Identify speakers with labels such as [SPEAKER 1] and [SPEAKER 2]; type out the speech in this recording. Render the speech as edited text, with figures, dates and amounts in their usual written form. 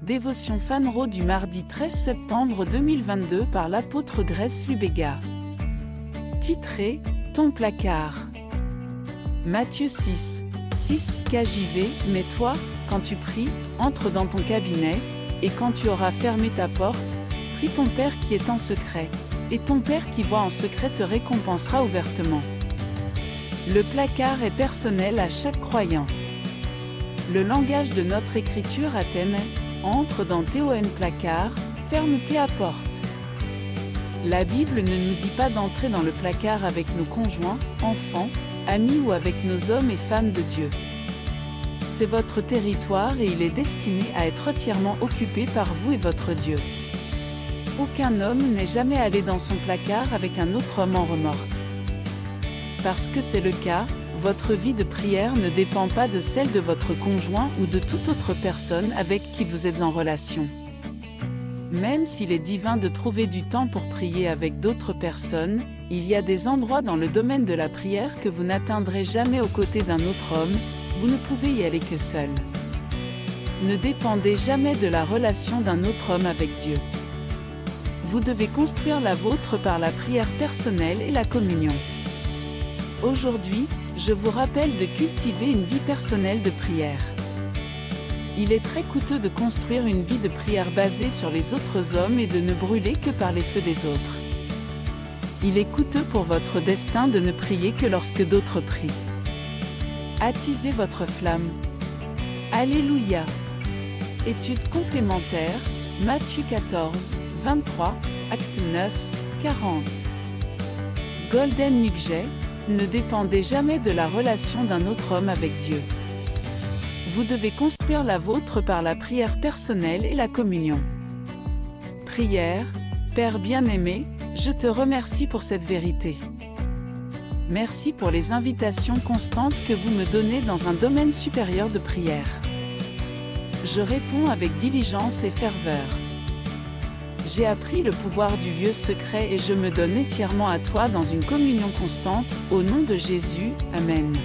[SPEAKER 1] Dévotion Fanro du mardi 13 septembre 2022 par l'apôtre Grace Lubega. Titré « Ton placard ». Matthieu 6, 6 KJV. Mais toi, quand tu pries, entre dans ton cabinet, et quand tu auras fermé ta porte, prie ton Père qui est en secret, et ton Père qui voit en secret te récompensera ouvertement. Le placard est personnel à chaque croyant. Le langage de notre écriture à thème est « Entre dans ton placard, ferme ta porte ». La Bible ne nous dit pas d'entrer dans le placard avec nos conjoints, enfants, amis ou avec nos hommes et femmes de Dieu. C'est votre territoire et il est destiné à être entièrement occupé par vous et votre Dieu. Aucun homme n'est jamais allé dans son placard avec un autre homme en remorque. Parce que c'est le cas, votre vie de prière ne dépend pas de celle de votre conjoint ou de toute autre personne avec qui vous êtes en relation. Même s'il est divin de trouver du temps pour prier avec d'autres personnes, il y a des endroits dans le domaine de la prière que vous n'atteindrez jamais aux côtés d'un autre homme, vous ne pouvez y aller que seul. Ne dépendez jamais de la relation d'un autre homme avec Dieu. Vous devez construire la vôtre par la prière personnelle et la communion. Aujourd'hui, je vous rappelle de cultiver une vie personnelle de prière. Il est très coûteux de construire une vie de prière basée sur les autres hommes et de ne brûler que par les feux des autres. Il est coûteux pour votre destin de ne prier que lorsque d'autres prient. Attisez votre flamme. Alléluia. Étude complémentaire, Matthieu 14, 23, Acte 9, 40. Golden Nugget. Ne dépendez jamais de la relation d'un autre homme avec Dieu. Vous devez construire la vôtre par la prière personnelle et la communion. Prière. Père bien-aimé, je te remercie pour cette vérité. Merci pour les invitations constantes que vous me donnez dans un domaine supérieur de prière. Je réponds avec diligence et ferveur. J'ai appris le pouvoir du lieu secret et je me donne entièrement à toi dans une communion constante, au nom de Jésus, Amen.